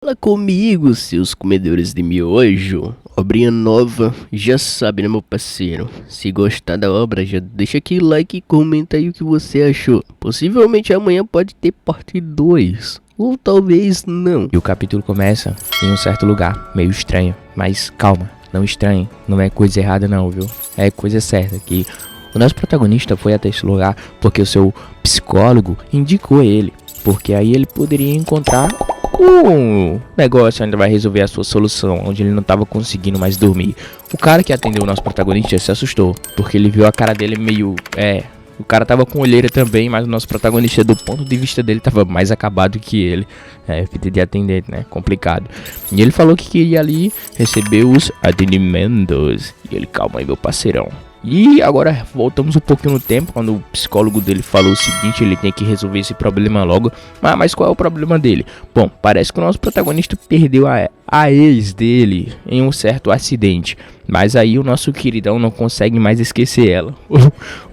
Fala comigo, seus comedores de miojo. Obrinha nova, já sabe, né, meu parceiro? Se gostar da obra, já deixa aquele like e comenta aí o que você achou. Possivelmente amanhã pode ter parte 2, ou talvez não. E o capítulo começa em um certo lugar, meio estranho. Mas calma, não estranhe, não é coisa errada não, viu? É coisa certa, que o nosso protagonista foi até esse lugar porque o seu psicólogo indicou ele. Porque aí ele poderia encontrar um negócio onde vai resolver a sua solução, onde ele não estava conseguindo mais dormir. O cara que atendeu o nosso protagonista se assustou, porque ele viu a cara dele meio... O cara tava com olheira também, mas o nosso protagonista, do ponto de vista dele, tava mais acabado que ele. Fita de atendente, né? Complicado. E ele falou que queria ali receber os atendimentos. E ele, calma aí, meu parceirão. E agora voltamos um pouquinho no tempo, quando o psicólogo dele falou o seguinte: ele tem que resolver esse problema logo. Mas qual é o problema dele? Bom, parece que o nosso protagonista perdeu a ex dele em um certo acidente. Mas aí o nosso queridão não consegue mais esquecer ela.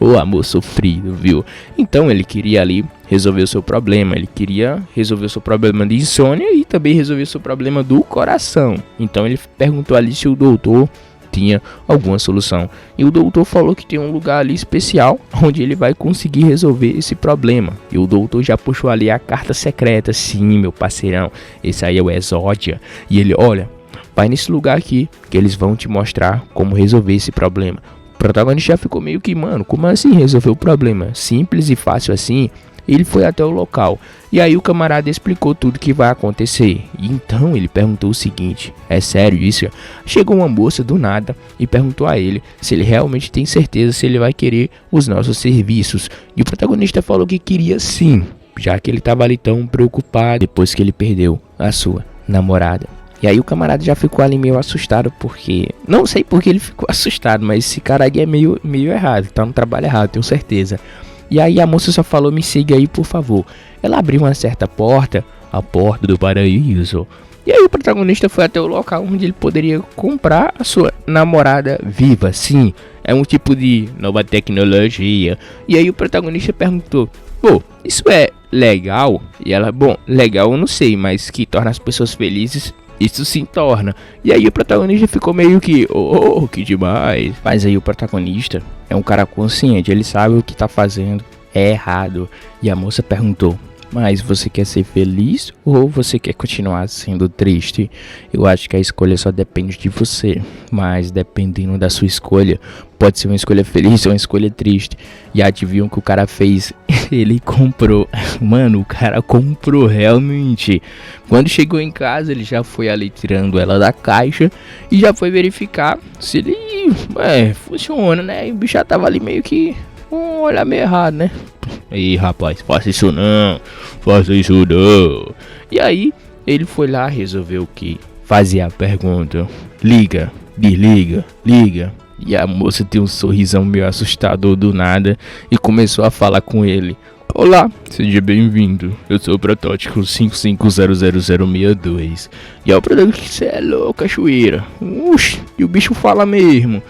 O amor sofrido, viu? Então ele queria ali resolver o seu problema. Ele queria resolver o seu problema de insônia e também resolver o seu problema do coração. Então ele perguntou ali se o doutor tinha alguma solução. E o doutor falou que tem um lugar ali especial onde ele vai conseguir resolver esse problema. E o doutor já puxou ali a carta secreta. Sim, meu parceirão, esse aí é o Exódia. E ele, olha, vai nesse lugar aqui que eles vão te mostrar como resolver esse problema. O protagonista já ficou meio que, mano, como assim resolver o problema? Simples e fácil assim? Ele foi até o local, e aí o camarada explicou tudo que vai acontecer. E então ele perguntou o seguinte: é sério isso? Chegou uma moça do nada e perguntou a ele se ele realmente tem certeza se ele vai querer os nossos serviços. E o protagonista falou que queria sim, já que ele estava ali tão preocupado depois que ele perdeu a sua namorada. E aí o camarada já ficou ali meio assustado, porque... não sei porque ele ficou assustado, mas esse cara aí é meio errado, tá no trabalho errado, tenho certeza. E aí a moça só falou: me siga aí, por favor. Ela abriu uma certa porta, a porta do paraíso. E aí o protagonista foi até o local onde ele poderia comprar a sua namorada viva. Sim, é um tipo de nova tecnologia. E aí o protagonista perguntou: pô, isso é legal? E ela: bom, legal eu não sei, mas que torna as pessoas felizes, isso sim torna. E aí o protagonista ficou meio que, oh, que demais. Mas aí o protagonista é um cara consciente, ele sabe o que tá fazendo é errado. E a moça perguntou: mas você quer ser feliz ou você quer continuar sendo triste? Eu acho que a escolha só depende de você, mas dependendo da sua escolha, pode ser uma escolha feliz ou uma escolha triste. E adivinham o que o cara fez? Ele comprou. Mano, o cara comprou realmente. Quando chegou em casa, ele já foi ali tirando ela da caixa e já foi verificar se ele funciona, né? E o bicho já tava ali meio que olhar meio errado, né? Aí, rapaz, faça isso não. E aí, ele foi lá, resolveu que fazia a pergunta: liga, desliga, liga. E a moça tem um sorrisão meio assustador do nada e começou a falar com ele: olá, seja bem-vindo. Eu sou o protótipo 550062. E é o protótipo, você é louco, cachoeira. Uxi, e o bicho fala mesmo.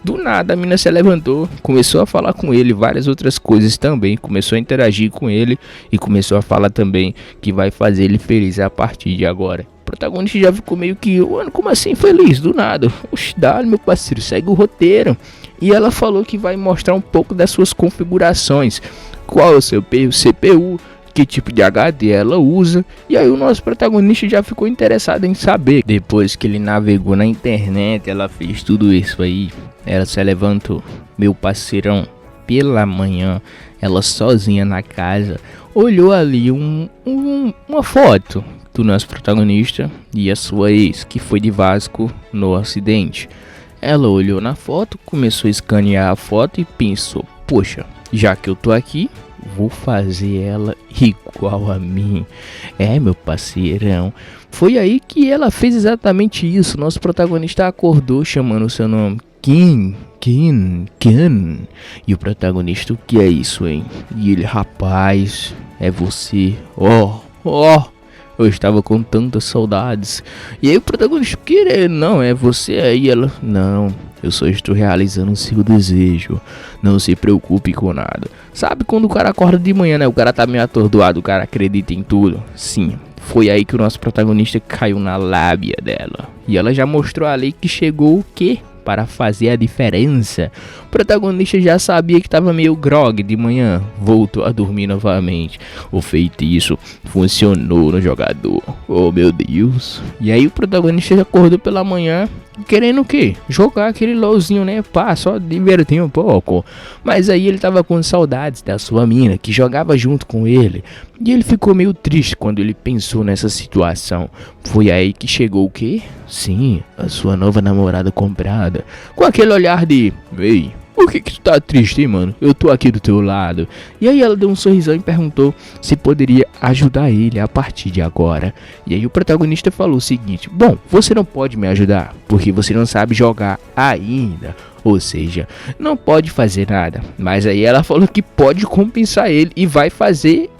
Do nada a mina se levantou, começou a falar com ele várias outras coisas também, começou a interagir com ele e começou a falar também que vai fazer ele feliz a partir de agora. O protagonista já ficou meio que, mano, como assim feliz? Do nada. Oxe, dá, meu parceiro, segue o roteiro. E ela falou que vai mostrar um pouco das suas configurações. Qual é o seu CPU, que tipo de HD ela usa. E aí o nosso protagonista já ficou interessado em saber. Depois que ele navegou na internet, ela fez tudo isso aí. Ela se levantou, meu parceirão, pela manhã, ela sozinha na casa, olhou ali uma foto do nosso protagonista e a sua ex, que foi de Vasco no acidente. Ela olhou na foto, começou a escanear a foto e pensou: poxa, já que eu tô aqui, vou fazer ela igual a mim. Meu parceirão. Foi aí que ela fez exatamente isso. Nosso protagonista acordou chamando o seu nome: Kim. E o protagonista: o que é isso, hein? E ele: rapaz, é você. Eu estava com tantas saudades. E aí o protagonista: não, é você aí. Ela: não, eu só estou realizando o seu desejo. Não se preocupe com nada. Sabe quando o cara acorda de manhã, né? O cara tá meio atordoado, o cara acredita em tudo. Sim, foi aí que o nosso protagonista caiu na lábia dela. E ela já mostrou ali que chegou o quê? Para fazer a diferença. O protagonista já sabia que estava meio grog de manhã, voltou a dormir novamente. O feitiço funcionou no jogador. Oh meu Deus. E aí o protagonista já acordou pela manhã querendo o quê? Jogar aquele LOLzinho, né? Pá, só divertir um pouco. Mas aí ele tava com saudades da sua mina, que jogava junto com ele. E ele ficou meio triste quando ele pensou nessa situação. Foi aí que chegou o quê? Sim, a sua nova namorada comprada. Com aquele olhar de: ei, por que tu tá triste, hein, mano? Eu tô aqui do teu lado. E aí ela deu um sorrisão e perguntou se poderia ajudar ele a partir de agora. E aí o protagonista falou o seguinte: bom, você não pode me ajudar, porque você não sabe jogar ainda. Ou seja, não pode fazer nada. Mas aí ela falou que pode compensar ele e vai fazer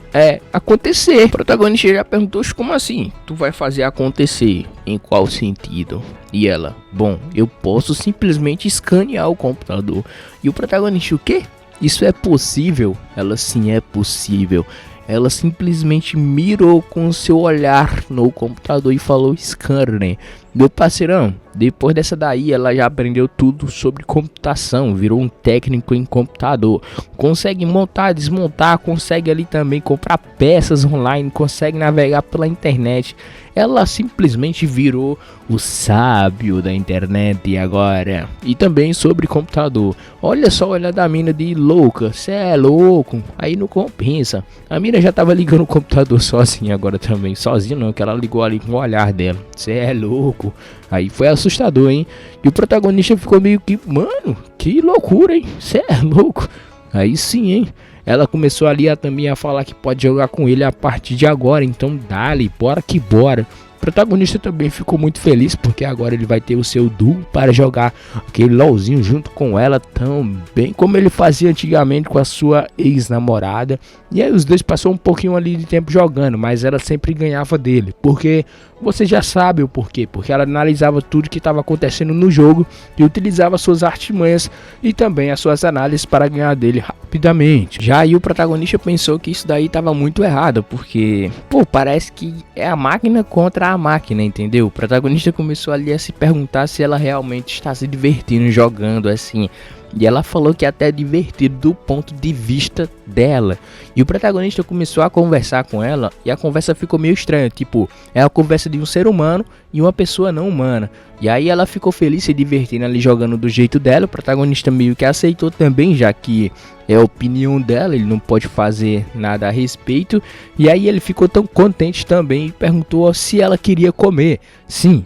acontecer. O protagonista já perguntou: como assim? Tu vai fazer acontecer? Em qual sentido? E ela: bom, eu posso simplesmente escanear o computador. E o protagonista: o quê? Isso é possível? Ela: sim, é possível. Ela simplesmente mirou com seu olhar no computador e falou: scanner. Meu parceirão, depois dessa daí ela já aprendeu tudo sobre computação, virou um técnico em computador, consegue montar, desmontar, consegue ali também comprar peças online, consegue navegar pela internet. Ela simplesmente virou o sábio da internet agora. E também sobre computador. Olha só o olhar da mina de louca. Cê é louco. Aí não compensa. A mina já tava ligando o computador sozinha agora também. Sozinha não, que ela ligou ali com o olhar dela. Cê é louco. Aí foi assustador, hein? E o protagonista ficou meio que: mano, que loucura, hein? Cê é louco. Aí sim, hein? Ela começou ali também a falar que pode jogar com ele a partir de agora. Então dale, bora que bora. O protagonista também ficou muito feliz, porque agora ele vai ter o seu duo para jogar aquele LOLzinho junto com ela, tão bem como ele fazia antigamente com a sua ex-namorada. E aí os dois passaram um pouquinho ali de tempo jogando, mas ela sempre ganhava dele, porque você já sabe o porquê. Porque ela analisava tudo que estava acontecendo no jogo e utilizava suas artimanhas e também as suas análises para ganhar dele rapidamente. Já aí o protagonista pensou que isso daí estava muito errado, porque, pô, parece que é a máquina contra a máquina, entendeu? O protagonista começou ali a se perguntar se ela realmente está se divertindo jogando assim. E ela falou que é até divertido do ponto de vista dela. E o protagonista começou a conversar com ela e a conversa ficou meio estranha. Tipo, é a conversa de um ser humano e uma pessoa não humana. E aí ela ficou feliz se divertindo ali jogando do jeito dela. O protagonista meio que aceitou também, já que é a opinião dela, ele não pode fazer nada a respeito. E aí ele ficou tão contente também e perguntou se ela queria comer. Sim,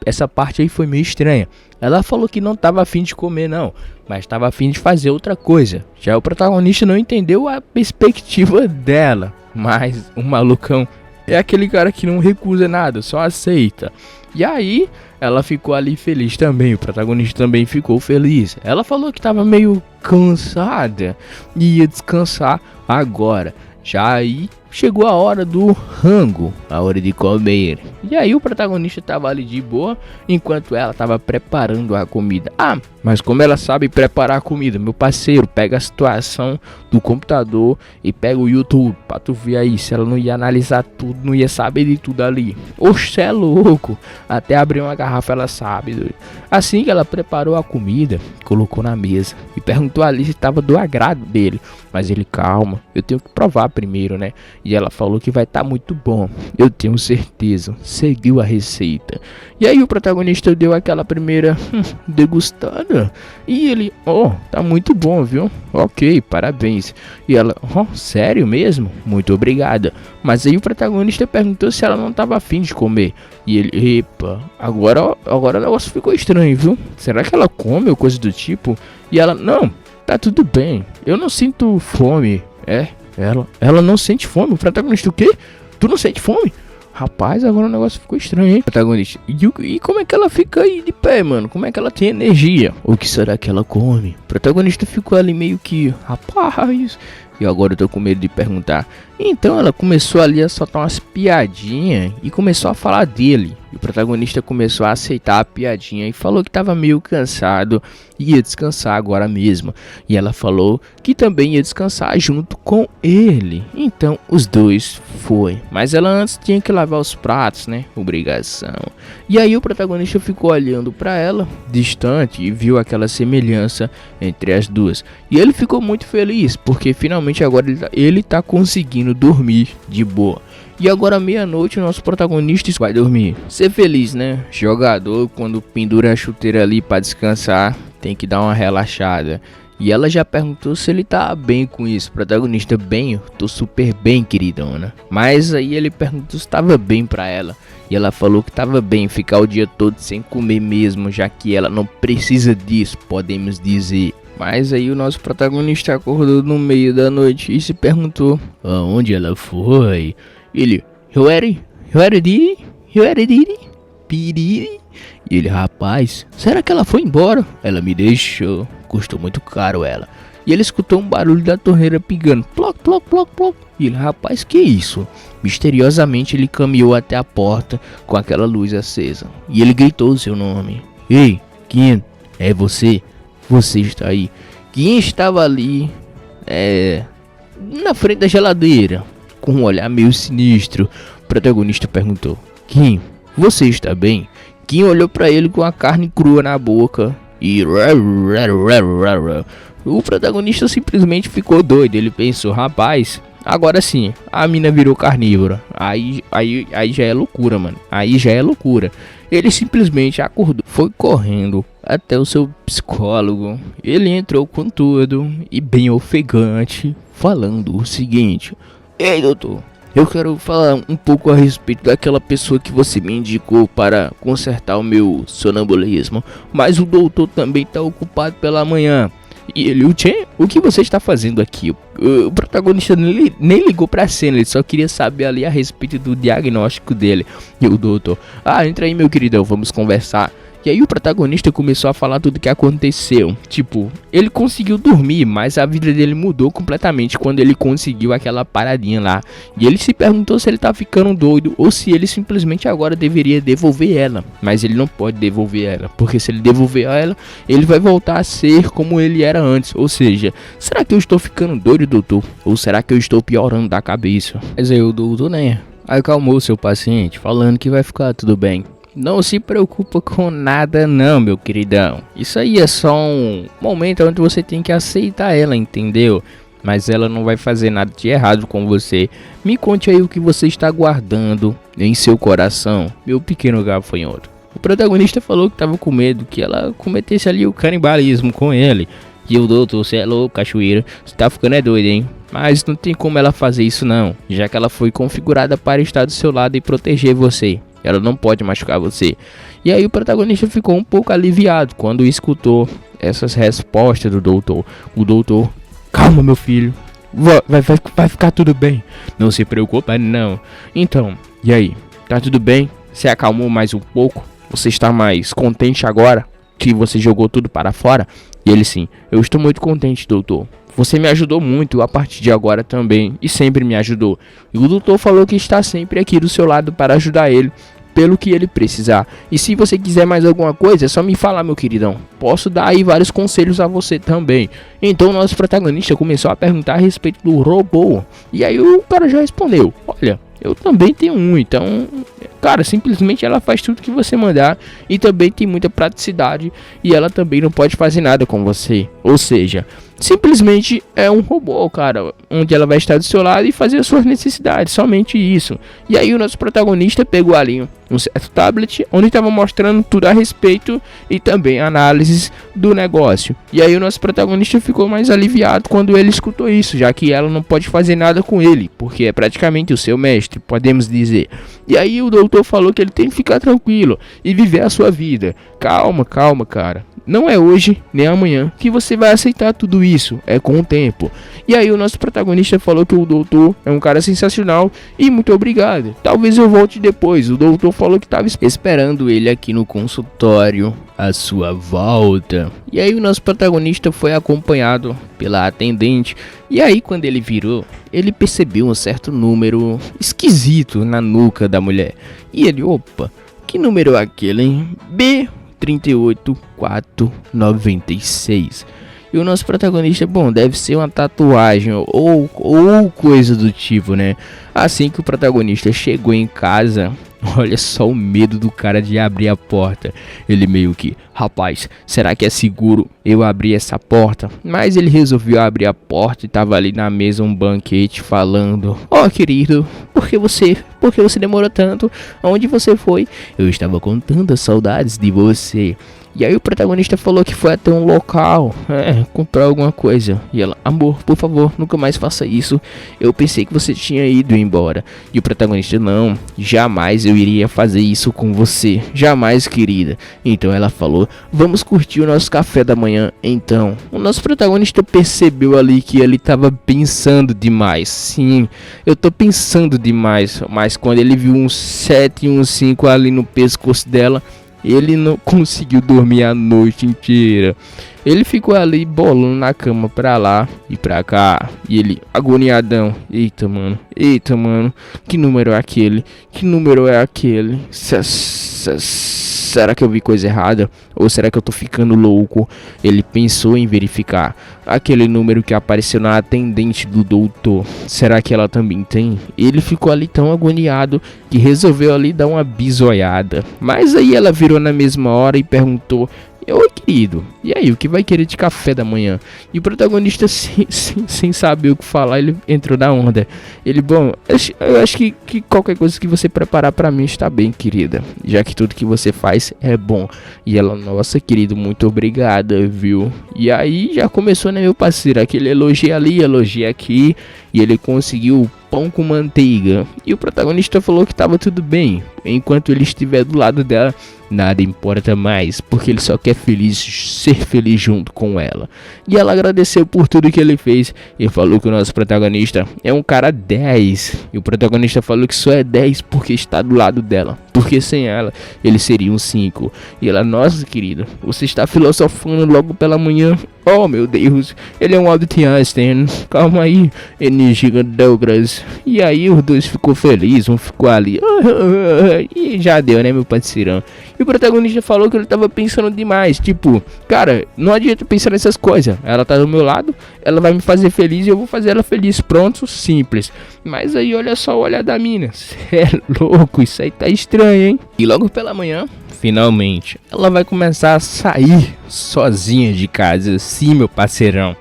essa parte aí foi meio estranha. Ela falou que não estava afim de comer não, mas estava afim de fazer outra coisa. Já o protagonista não entendeu a perspectiva dela, mas o malucão é aquele cara que não recusa nada, só aceita. E aí ela ficou ali feliz também, o protagonista também ficou feliz. Ela falou que estava meio cansada e ia descansar agora. Já aí chegou a hora do rango, a hora de comer. E aí o protagonista tava ali de boa, enquanto ela tava preparando a comida. Ah, mas como ela sabe preparar a comida, meu parceiro, pega a situação do computador e pega o YouTube pra tu ver aí. Se ela não ia analisar tudo, não ia saber de tudo ali. Oxe, é louco. Até abrir uma garrafa ela sabe, doido. Assim que ela preparou a comida, colocou na mesa e perguntou ali se tava do agrado dele. Mas ele: calma, eu tenho que provar primeiro, né? E ela falou que vai estar muito bom, eu tenho certeza. Seguiu a receita. E aí o protagonista deu aquela primeira degustada. E ele: oh, tá muito bom, viu? Ok, parabéns. E ela: oh, sério mesmo? Muito obrigada. Mas aí o protagonista perguntou se ela não tava afim de comer. E ele: epa, agora o negócio ficou estranho, viu? Será que ela come ou coisa do tipo? E ela: não, tá tudo bem, eu não sinto fome. Ela não sente fome. O protagonista: o quê? Tu não sente fome? Rapaz, agora o negócio ficou estranho, hein? Protagonista: e como é que ela fica aí de pé, mano? Como é que ela tem energia? O que será que ela come? O protagonista ficou ali meio que: rapaz, E agora eu tô com medo de perguntar. Então ela começou ali a soltar umas piadinhas e começou a falar dele. E o protagonista começou a aceitar a piadinha e falou que tava meio cansado e ia descansar agora mesmo. E ela falou que também ia descansar junto com ele. Então os dois foi. Mas ela antes tinha que lavar os pratos, né? Obrigação. E aí o protagonista ficou olhando pra ela, distante, e viu aquela semelhança entre as duas. E ele ficou muito feliz, porque finalmente agora ele tá conseguindo dormir de boa. E agora meia-noite o nosso protagonista vai dormir. Ser feliz, né? Jogador, quando pendura a chuteira ali pra descansar, tem que dar uma relaxada. E ela já perguntou se ele tá bem com isso. Protagonista, bem, eu tô super bem, queridona. Mas aí ele perguntou se tava bem pra ela. E ela falou que tava bem ficar o dia todo sem comer mesmo, já que ela não precisa disso, podemos dizer. Mas aí o nosso protagonista acordou no meio da noite e se perguntou aonde ela foi. Ele, piriri. E ele, rapaz, será que ela foi embora? Ela me deixou, custou muito caro ela. E ele escutou um barulho da torneira pingando, ploc, ploc, ploc, ploc. E ele, rapaz, que isso? Misteriosamente ele caminhou até a porta com aquela luz acesa. E ele gritou o seu nome. Ei, quem é você? Você está aí. Quem estava ali, na frente da geladeira, com um olhar meio sinistro. O protagonista perguntou, Kim, você está bem? Kim olhou para ele com a carne crua na boca e o protagonista simplesmente ficou doido. Ele pensou, rapaz, agora sim, a mina virou carnívora. Aí já é loucura, mano. Aí já é loucura. Ele simplesmente acordou, foi correndo até o seu psicólogo. Ele entrou com tudo e bem ofegante, falando o seguinte: ei, doutor, eu quero falar um pouco a respeito daquela pessoa que você me indicou para consertar o meu sonambulismo. Mas o doutor também está ocupado pela manhã. E ele, o que você está fazendo aqui? O protagonista nem ligou pra cena, ele só queria saber ali a respeito do diagnóstico dele. E o doutor, entra aí meu queridão, vamos conversar. E aí o protagonista começou a falar tudo o que aconteceu. Tipo, ele conseguiu dormir, mas a vida dele mudou completamente quando ele conseguiu aquela paradinha lá. E ele se perguntou se ele tá ficando doido ou se ele simplesmente agora deveria devolver ela. Mas ele não pode devolver ela, porque se ele devolver ela, ele vai voltar a ser como ele era antes. Ou seja, será que eu estou ficando doido, doutor? Ou será que eu estou piorando da cabeça? Mas aí o doutor, né, acalmou seu paciente, falando que vai ficar tudo bem. Não se preocupa com nada não, meu queridão. Isso aí é só um momento onde você tem que aceitar ela, entendeu? Mas ela não vai fazer nada de errado com você. Me conte aí o que você está guardando em seu coração, meu pequeno gafanhoto. O protagonista falou que estava com medo que ela cometesse ali o canibalismo com ele. E o doutor, você é louco, cachoeira, você tá ficando doido, hein? Mas não tem como ela fazer isso não, já que ela foi configurada para estar do seu lado e proteger você. Ela não pode machucar você. E aí o protagonista ficou um pouco aliviado quando escutou essas respostas do doutor. O doutor, calma meu filho, vai ficar tudo bem. Não se preocupa não. Então, e aí, tá tudo bem? Você acalmou mais um pouco? Você está mais contente agora que você jogou tudo para fora? E ele, sim, eu estou muito contente, doutor. Você me ajudou muito a partir de agora também, e sempre me ajudou. E o doutor falou que está sempre aqui do seu lado para ajudar ele, pelo que ele precisar. E se você quiser mais alguma coisa, é só me falar, meu queridão. Posso dar aí vários conselhos a você também. Então o nosso protagonista começou a perguntar a respeito do robô. E aí o cara já respondeu, olha, eu também tenho um, então, cara, simplesmente ela faz tudo que você mandar e também tem muita praticidade e ela também não pode fazer nada com você. Ou seja, simplesmente é um robô, cara, onde ela vai estar do seu lado e fazer as suas necessidades, somente isso. E aí o nosso protagonista pegou ali um certo tablet onde estava mostrando tudo a respeito e também análises do negócio. E aí o nosso protagonista ficou mais aliviado quando ele escutou isso, já que ela não pode fazer nada com ele, porque é praticamente o seu mestre, podemos dizer. E aí o doutor falou que ele tem que ficar tranquilo e viver a sua vida. Calma, calma, cara. Não é hoje nem amanhã que você vai aceitar tudo isso, é com o tempo. E aí o nosso protagonista falou que o doutor é um cara sensacional e muito obrigado. Talvez eu volte depois. O doutor falou que estava esperando ele aqui no consultório a sua volta. E aí o nosso protagonista foi acompanhado pela atendente. E aí quando ele virou, ele percebeu um certo número esquisito na nuca da mulher. E ele, opa, que número é aquele, hein? B38496. E o nosso protagonista, bom, deve ser uma tatuagem ou coisa do tipo, né? Assim que o protagonista chegou em casa, olha só o medo do cara de abrir a porta. Ele meio que, rapaz, será que é seguro eu abrir essa porta? Mas ele resolveu abrir a porta e tava ali na mesa um banquete falando: ó, querido, por que você demorou tanto? Aonde você foi? Eu estava contando as saudades de você. E aí o protagonista falou que foi até um local, comprar alguma coisa. E ela, amor, por favor, nunca mais faça isso. Eu pensei que você tinha ido embora. E o protagonista, não, jamais eu iria fazer isso com você. Jamais, querida. Então ela falou, vamos curtir o nosso café da manhã. Então, o nosso protagonista percebeu ali que ele estava pensando demais. Sim, eu tô pensando demais. Mas quando ele viu um 7 e um 5 ali no pescoço dela, ele não conseguiu dormir a noite inteira. Ele ficou ali bolando na cama pra lá e pra cá. E ele agoniadão. Eita mano, que número é aquele? Que número é aquele? Será que eu vi coisa errada? Ou será que eu tô ficando louco? Ele pensou em verificar aquele número que apareceu na atendente do doutor. Será que ela também tem? Ele ficou ali tão agoniado que resolveu ali dar uma bisoiada. Mas aí ela virou na mesma hora e perguntou: oi, querido, e aí, o que vai querer de café da manhã? E o protagonista, sem saber o que falar, ele entrou na onda. Ele, bom, eu acho que qualquer coisa que você preparar pra mim está bem, querida, já que tudo que você faz é bom. E ela, nossa, querido, muito obrigada, viu? E aí já começou, né, meu parceiro, aquele elogio ali, elogio aqui, e ele conseguiu pão com manteiga. E o protagonista falou que estava tudo bem, enquanto ele estiver do lado dela, nada importa mais, porque ele só quer ser feliz junto com ela. E ela agradeceu por tudo que ele fez e falou que o nosso protagonista é um cara 10. E o protagonista falou que só é 10 porque está do lado dela, porque sem ela ele seria um 5. E ela, nossa querida, você está filosofando logo pela manhã. Oh meu Deus, ele é um Albert Einstein. Calma aí, energia Douglas. E aí os dois ficou felizes, um ficou ali e já deu, né, meu parceirão. E o protagonista falou que ele tava pensando demais. Tipo, cara, não adianta pensar nessas coisas. Ela tá do meu lado, ela vai me fazer feliz e eu vou fazer ela feliz. Pronto, simples. Mas aí olha só o olhar da mina. Cê é louco, isso aí tá estranho, hein? E logo pela manhã, finalmente, ela vai começar a sair sozinha de casa. Sim, meu parceirão.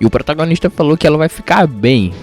E o protagonista falou que ela vai ficar bem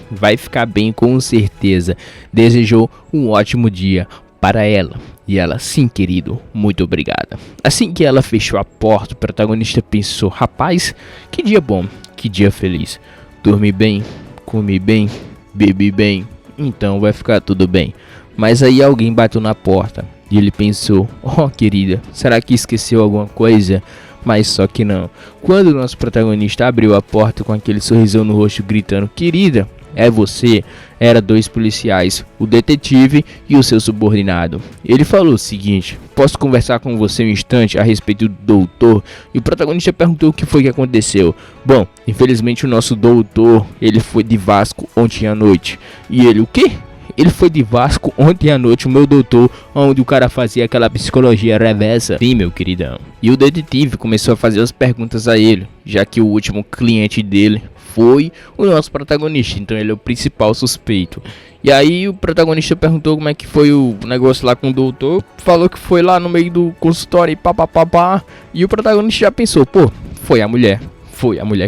com certeza. Desejou um ótimo dia para ela. E ela, sim querido, muito obrigada. Assim que ela fechou a porta, o protagonista pensou, rapaz, que dia bom, que dia feliz. Dormi bem, comi bem, bebi bem, então vai ficar tudo bem. Mas aí alguém bateu na porta e ele pensou, oh querida, será que esqueceu alguma coisa? Mas só que não. Quando o nosso protagonista abriu a porta com aquele sorrisão no rosto gritando, querida, é você? Era 2 policiais, o detetive e o seu subordinado. Ele falou o seguinte, posso conversar com você um instante a respeito do doutor? E o protagonista perguntou o que foi que aconteceu. Bom, infelizmente o nosso doutor, ele foi de Vasco ontem à noite. E ele, o quê? Ele foi de Vasco ontem à noite, o meu doutor, onde o cara fazia aquela psicologia reversa. Sim, meu queridão. E o detetive começou a fazer as perguntas a ele, já que o último cliente dele foi o nosso protagonista, então ele é o principal suspeito. E aí o protagonista perguntou como é que foi o negócio lá com o doutor, falou que foi lá no meio do consultório e pá. E o protagonista já pensou, pô, foi a mulher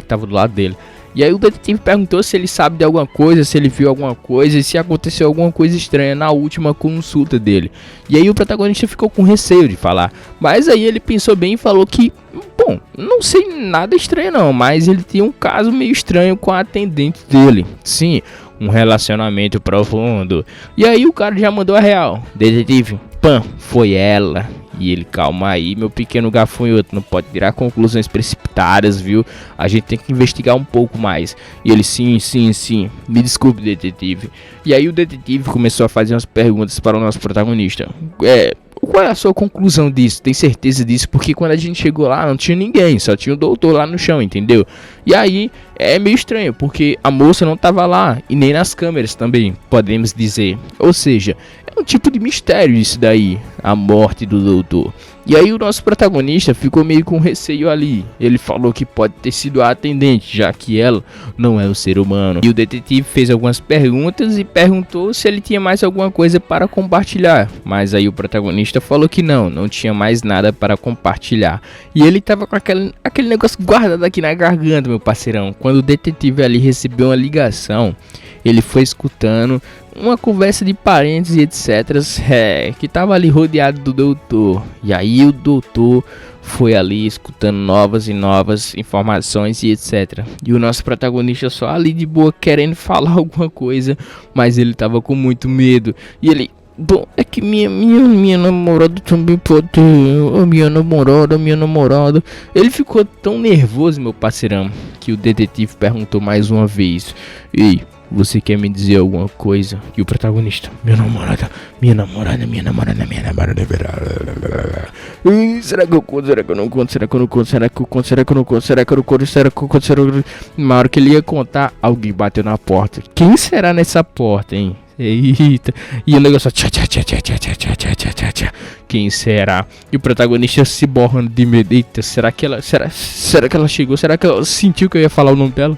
que tava do lado dele. E aí o detetive perguntou se ele sabe de alguma coisa, se ele viu alguma coisa e se aconteceu alguma coisa estranha na última consulta dele. E aí o protagonista ficou com receio de falar, mas aí ele pensou bem e falou que, bom, não sei nada estranho não, mas ele tinha um caso meio estranho com a atendente dele. Sim, um relacionamento profundo. E aí o cara já mandou a real, detetive, Pã, foi ela. E ele, calma aí, meu pequeno gafanhoto, não pode tirar conclusões precipitadas, viu? A gente tem que investigar um pouco mais. E ele, sim, me desculpe, detetive. E aí o detetive começou a fazer umas perguntas para o nosso protagonista. Qual é a sua conclusão disso? Tem certeza disso? Porque quando a gente chegou lá não tinha ninguém, só tinha o doutor lá no chão, entendeu? E aí é meio estranho, porque a moça não tava lá, e nem nas câmeras também, podemos dizer. Ou seja, é um tipo de mistério isso daí, a morte do doutor. E aí o nosso protagonista ficou meio com receio ali. Ele falou que pode ter sido a atendente, já que ela não é um ser humano. E o detetive fez algumas perguntas e perguntou se ele tinha mais alguma coisa para compartilhar. Mas aí o protagonista falou que não tinha mais nada para compartilhar. E ele tava com aquele negócio guardado aqui na garganta, meu parceirão. Quando o detetive ali recebeu uma ligação, ele foi escutando uma conversa de parentes e etc. Que tava ali rodeado do doutor. E aí o doutor foi ali escutando novas e novas informações e etc. E o nosso protagonista só ali de boa querendo falar alguma coisa, mas ele tava com muito medo. E ele... Bom, é que minha namorada também pode ter. Minha namorada. Ele ficou tão nervoso, meu parceirão, que o detetive perguntou mais uma vez: Ei, você quer me dizer alguma coisa? E o protagonista: minha namorada. Será que eu conto? Será que eu não conto? Será que eu não conto? Será que eu conto? Será que eu não conto? Será que eu não conto? Será que eu conto? Será que... Na hora que ele ia contar, alguém bateu na porta. Quem será nessa porta, hein? Eita. E o negócio tchá. Quem será? E o protagonista se borrando de medo. Eita, será que ela chegou? Será que ela sentiu que eu ia falar o nome dela?